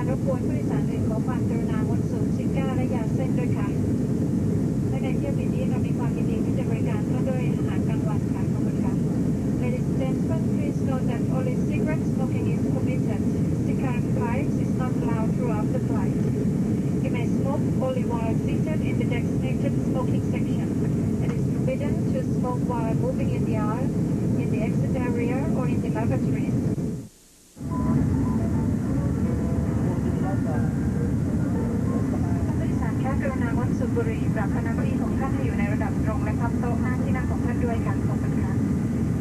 การรบกวนผู้โดยสารอื่นขอความกรุณางดสูบซิก้าและยาเส้นด้วยค่ะและในเที่ยวบินนี้เรามีความยินดีที่จะบริการท่านด้วยอาหารกลางวันค่ะขอบคุณค่ะ Ladies and gentlemen, please note that only cigarette smoking is permitted. Cigarette pipes is not allowed throughout the flight. You may smoke only while seated in the designated smoking section. It is forbidden to smoke while moving in the aisle, in the exit area, or in the lavatories. กรุณางดสูบบุหรี่ปรับคณะเก้าอี้ของท่านให้อยู่ในระดับตรงและพับโต๊ะหน้าที่นั่งของท่านด้วยค่ะขอบคุณค่ะ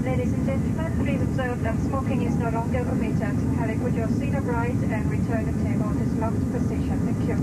Ladies and gentlemen, please observe that smoking is no longer permitted. Kindly put your seat upright and return the table to its locked position. Thank you.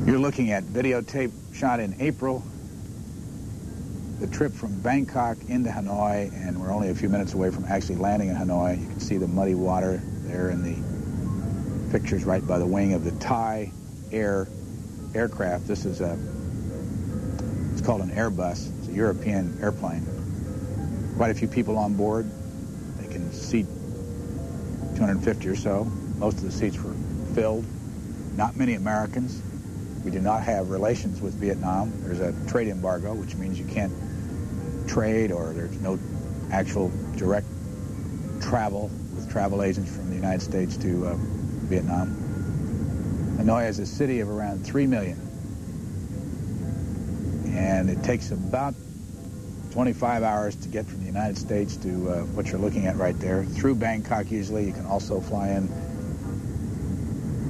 You're looking at videotape shot in April, the trip from Bangkok into Hanoi, and we're only a few minutes away from actually landing in Hanoi. You can see the muddy water there in the pictures right by the wing of the Thai aircraft. This is it's called an Airbus. It's a European airplane. Quite a few people on board. They can seat 250 or so. Most of the seats were filled. Not many Americans. We do not have relations with Vietnam. There's a trade embargo, which means you can't trade, or there's no actual direct travel with travel agents from the United States to Vietnam. Hanoi is a city of around 3 million. And it takes about 25 hours to get from the United States to what you're looking at right there. Through Bangkok usually. You can also fly in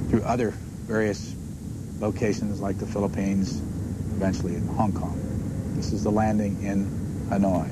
through other various locations like the Philippines, eventually in Hong Kong. This is the landing in Hanoi.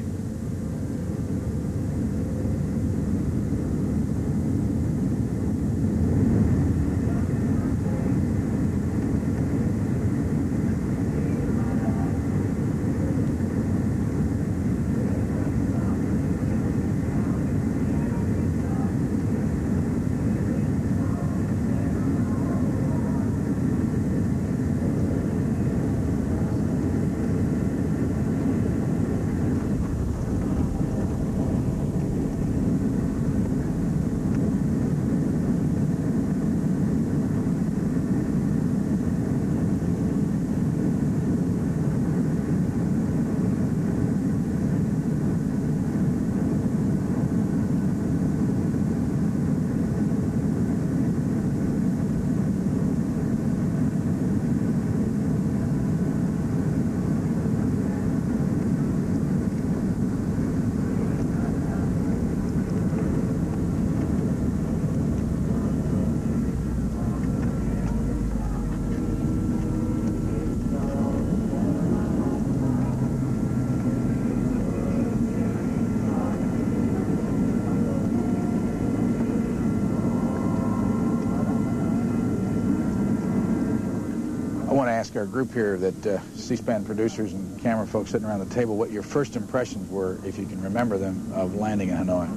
I want to ask our group here, that C-SPAN producers and camera folks sitting around the table, what your first impressions were, if you can remember them, of landing in Hanoi.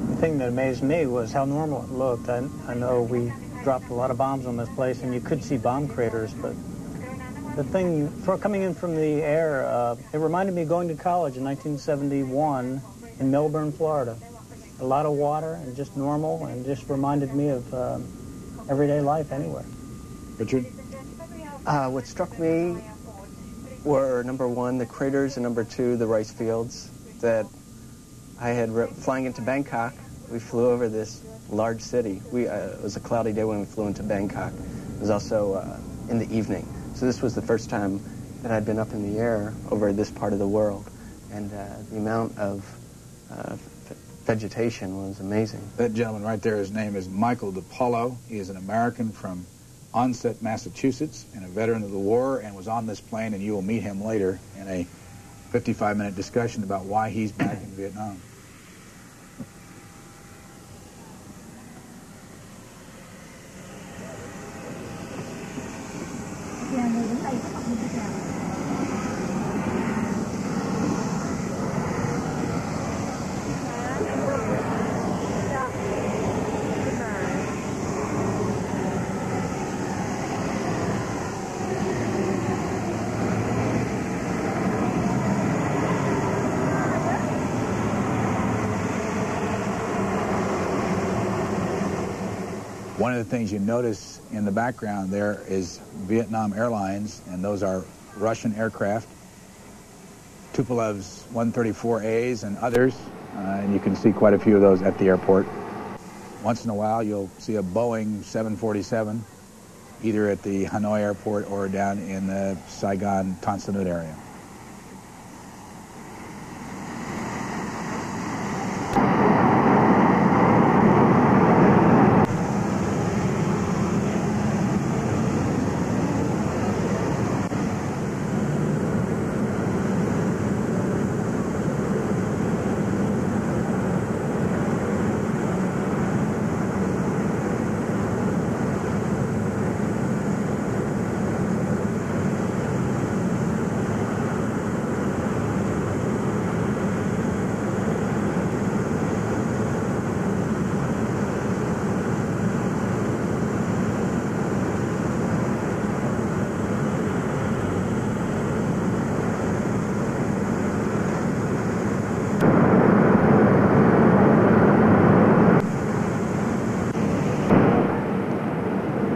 The thing that amazed me was how normal it looked. I know we dropped a lot of bombs on this place, and you could see bomb craters, but the thing, for coming in from the air, it reminded me of going to college in 1971 in Melbourne, Florida. A lot of water and just normal, and just reminded me of everyday life anywhere. Richard? What struck me were, number one, the craters, and number two, the rice fields that I had flying into Bangkok. We flew over this large city. It was a cloudy day when we flew into Bangkok. It was also in the evening. So this was the first time that I'd been up in the air over this part of the world. And the amount of vegetation was amazing. That gentleman right there, his name is Michael DiPaolo. He is an American from Onset, Massachusetts, and a veteran of the war, and was on this plane, and you will meet him later in a 55-minute discussion about why he's back in Vietnam. One of the things you notice in the background there is Vietnam Airlines, and those are Russian aircraft, Tupolev's 134As and others, and you can see quite a few of those at the airport. Once in a while you'll see a Boeing 747 either at the Hanoi airport or down in the Saigon Tan Son Nhut area.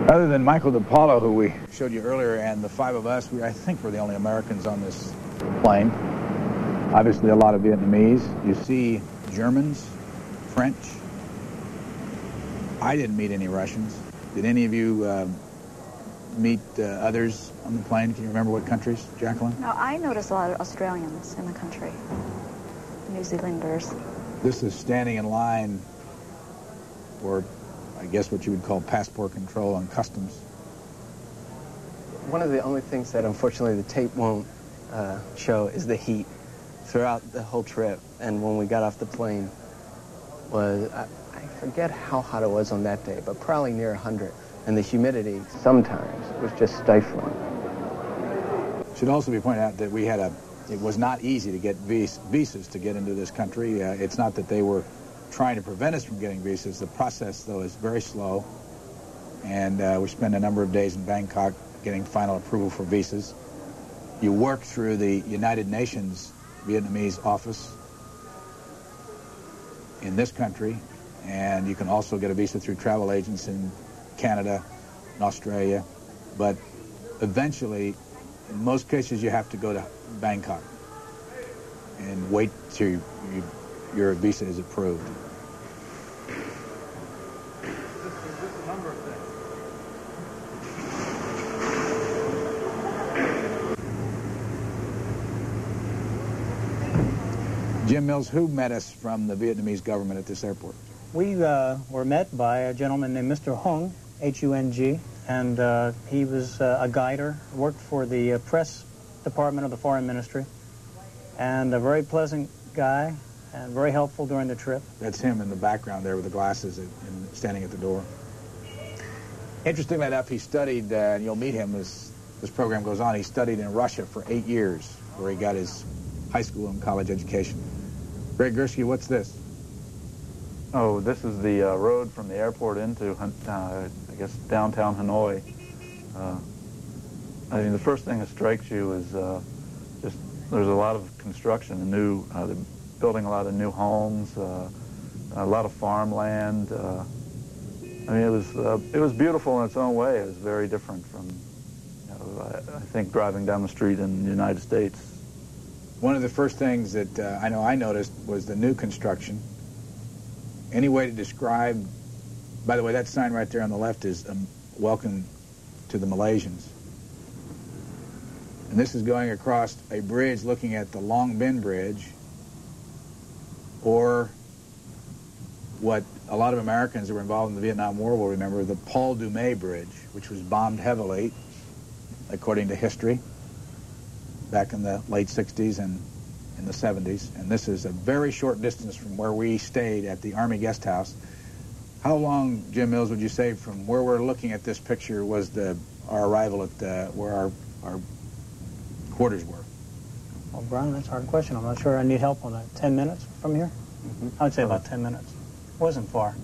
Other than Michael DiPaolo, who we showed you earlier, and the five of us, I think we're the only Americans on this plane. Obviously a lot of Vietnamese. You see Germans, French. I didn't meet any Russians. Did any of you meet others on the plane? Can you remember what countries, Jacqueline? No, I noticed a lot of Australians in the country, New Zealanders. This is standing in line for, I guess, what you would call passport control and customs. One of the only things that unfortunately the tape won't show is the heat throughout the whole trip. And when we got off the plane was, I forget how hot it was on that day, but probably near 100. And the humidity sometimes was just stifling. It should also be pointed out that it was not easy to get visas to get into this country. It's not that they were trying to prevent us from getting visas. The process, though, is very slow. And we spend a number of days in Bangkok getting final approval for visas. You work through the United Nations Vietnamese office in this country, and you can also get a visa through travel agents in Canada and Australia. But eventually, in most cases, you have to go to Bangkok and wait till your visa is approved. Jim Mills, who met us from the Vietnamese government at this airport? We were met by a gentleman named Mr. Hung, H-U-N-G, and he was a guider, worked for the press department of the Foreign Ministry, and a very pleasant guy and very helpful during the trip. That's him in the background there with the glasses and standing at the door. Interestingly enough, he studied, and you'll meet him as this program goes on, he studied in Russia for 8 years, where he got his high school and college education. Greg Gursky, what's this? Oh, this is the road from the airport into, I guess, downtown Hanoi. I mean, the first thing that strikes you is just there's a lot of construction, they're building a lot of new homes, a lot of farmland. I mean, it was beautiful in its own way. It was very different from, I think, driving down the street in the United States. One of the first things that I know I noticed was the new construction. Any way to describe By the way, that sign right there on the left is welcome to the Malaysians. And this is going across a bridge looking at the Long Binh Bridge, or what a lot of Americans who were involved in the Vietnam War will remember, the Paul Dumet Bridge, which was bombed heavily, according to history, back in the late 60s and in the 70s. And this is a very short distance from where we stayed at the Army Guest House. How long, Jim Mills, would you say from where we're looking at this picture was our arrival at where our quarters were? Well, Brian, that's a hard question. I'm not sure I need help on that. 10 minutes from here? I would say about 10 minutes. Wasn't far.